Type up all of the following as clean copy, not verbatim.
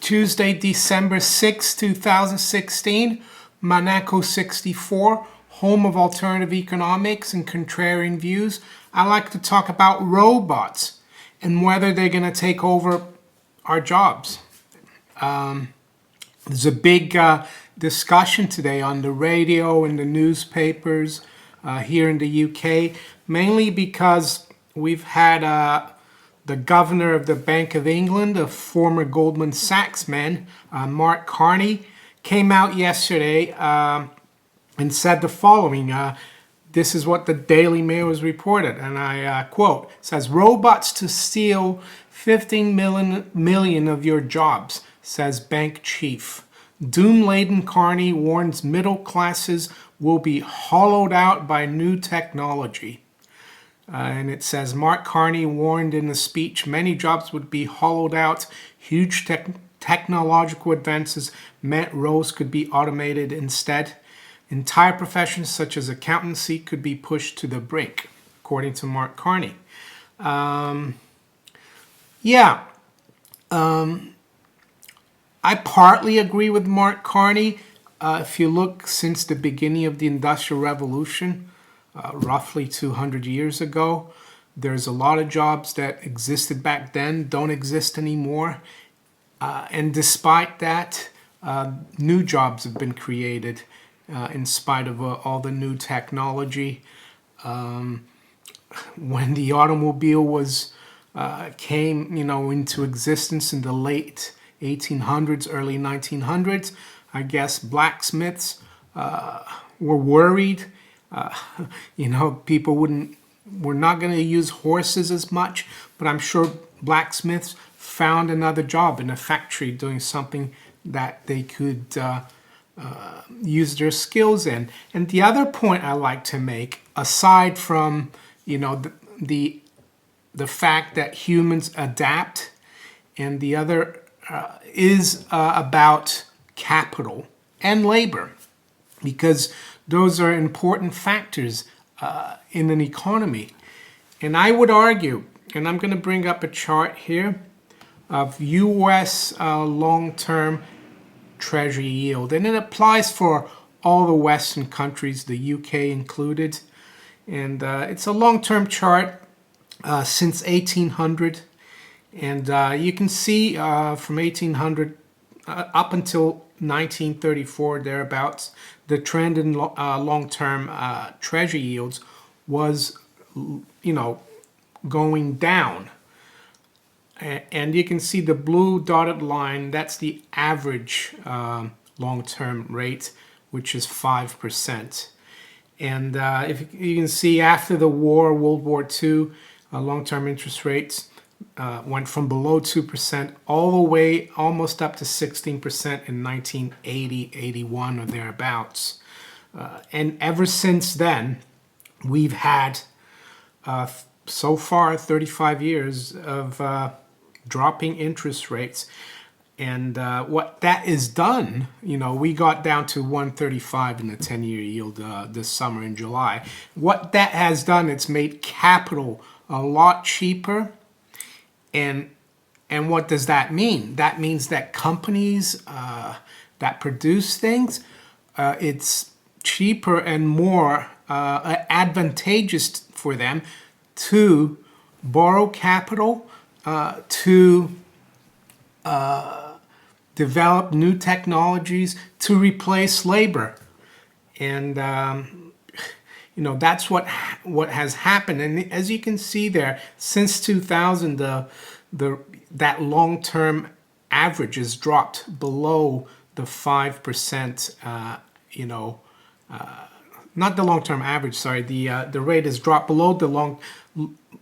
Tuesday, December 6, 2016, Monaco 64, home of alternative economics and contrarian views. I like to talk about robots and whether they're going to take over our jobs. There's a big discussion today on the radio and the newspapers here in the UK, mainly because we've had the governor of the Bank of England, a former Goldman Sachs man, Mark Carney, came out yesterday and said the following. This is what the Daily Mail has reported, and I quote, says, "Robots to steal 15 million of your jobs," says bank chief. Doom-laden Carney warns middle classes will be hollowed out by new technology. And it says, Mark Carney warned in the speech many jobs would be hollowed out. Huge technological advances meant roles could be automated instead. Entire professions such as accountancy could be pushed to the brink, according to Mark Carney. I partly agree with Mark Carney. If you look since the beginning of the Industrial Revolution, roughly 200 years ago, there's a lot of jobs that existed back then, don't exist anymore. And despite that, new jobs have been created in spite of all the new technology. When the automobile came into existence in the late 1800s, early 1900s, I guess blacksmiths were worried. People were not going to use horses as much, but I'm sure blacksmiths found another job in a factory doing something that they could use their skills in. And the other point I like to make, aside from the fact that humans adapt, and the other is about capital and labor, because those are important factors in an economy. And I would argue, and I'm going to bring up a chart here, of U.S. long-term Treasury yield. And it applies for all the Western countries, the UK included. And it's a long-term chart since 1800. And you can see from 1800 up until 1934, thereabouts, the trend in long-term Treasury yields was, going down. And you can see the blue dotted line, that's the average long-term rate, which is 5%. And if you can see after the war, World War II, long-term interest rates went from below 2% all the way almost up to 16% in 1980, 81 or thereabouts. And ever since then, we've had so far 35 years of dropping interest rates. And what that has done, we got down to 135 in the 10-year yield this summer in July. What that has done, it's made capital a lot cheaper. And what does that mean? That means that companies that produce things, it's cheaper and more advantageous for them to borrow capital to develop new technologies to replace labor. And that's what has happened. And as you can see there, since 2000, that long-term average has dropped below the 5%. Not the long-term average. Sorry, the rate has dropped below the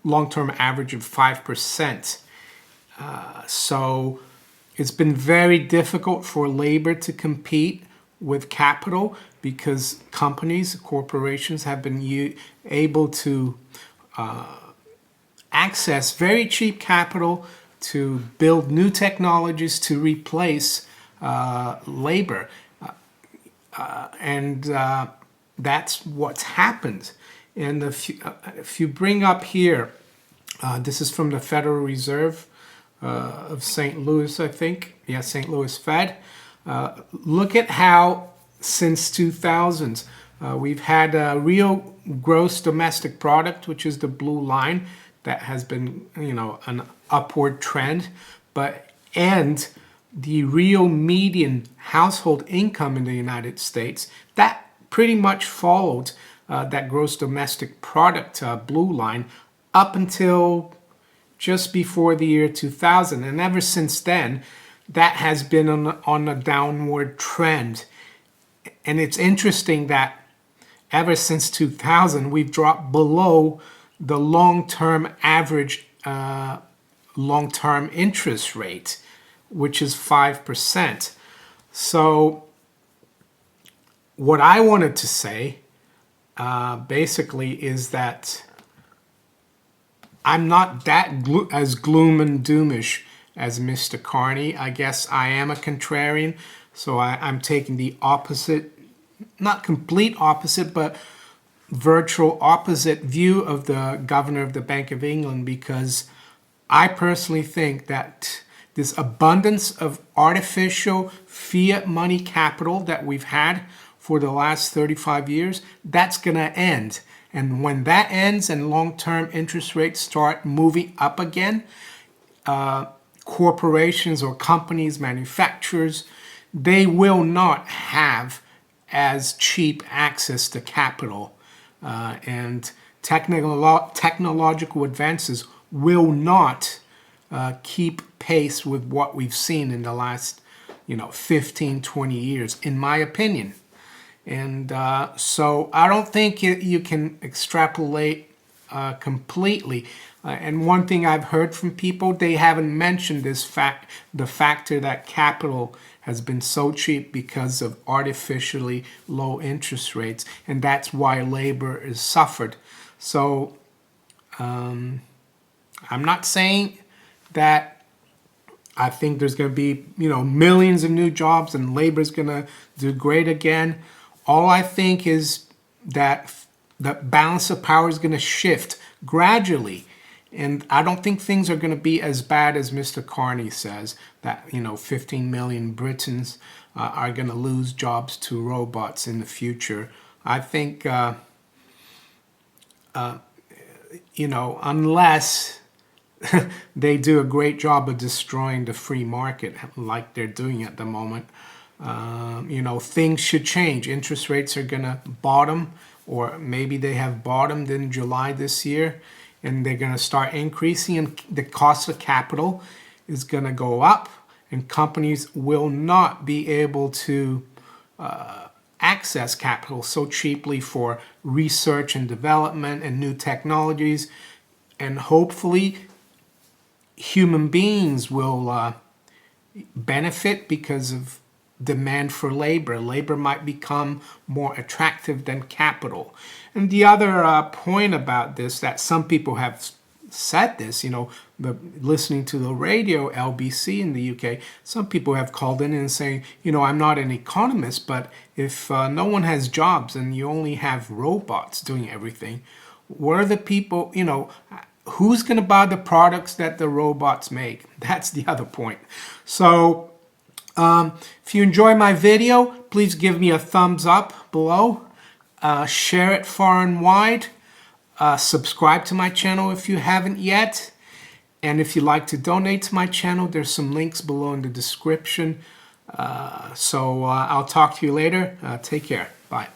long-term average of 5%. So it's been very difficult for labor to compete with capital, because corporations have been able to access very cheap capital to build new technologies to replace labor. And that's what's happened. And if you bring up here, this is from the Federal Reserve of St. Louis, I think. Yeah, St. Louis Fed. Look at how since 2000s we've had a real gross domestic product, which is the blue line, that has been, an upward trend, and the real median household income in the United States, that pretty much followed that gross domestic product blue line up until just before the year 2000. And ever since then, that has been on a downward trend. And it's interesting that ever since 2000, we've dropped below the long-term average long-term interest rate, which is 5%. So what I wanted to say basically is that I'm not that as gloom and doomish as Mr. Carney. I guess I am a contrarian, so I'm taking the opposite, not complete opposite, but virtual opposite view of the governor of the Bank of England, because I personally think that this abundance of artificial fiat money capital that we've had for the last 35 years, that's going to end. And when that ends and long-term interest rates start moving up again, corporations or companies, manufacturers, they will not have as cheap access to capital. And technological advances will not keep pace with what we've seen in the last 15, 20 years, in my opinion. And so I don't think you can extrapolate completely. And one thing I've heard from people, they haven't mentioned the factor that capital has been so cheap because of artificially low interest rates, and that's why labor is suffered. So I'm not saying that I think there's going to be millions of new jobs and labor is going to do great again. All I think is that the balance of power is going to shift gradually. And I don't think things are going to be as bad as Mr. Carney says, that 15 million Britons are going to lose jobs to robots in the future. I think, unless they do a great job of destroying the free market like they're doing at the moment, things should change. Interest rates are going to bottom, or maybe they have bottomed in July this year, and they're going to start increasing, and the cost of capital is going to go up, and companies will not be able to access capital so cheaply for research and development and new technologies. And hopefully human beings will benefit because of demand for labor. Labor might become more attractive than capital. And the other point about this, that some people have said this, listening to the radio, LBC in the UK, some people have called in and saying, I'm not an economist, but if no one has jobs and you only have robots doing everything, what are the people, who's going to buy the products that the robots make? That's the other point. So if you enjoy my video, please give me a thumbs up below. Share it far and wide. Subscribe to my channel if you haven't yet. And if you'd like to donate to my channel, there's some links below in the description. So I'll talk to you later. Take care. Bye.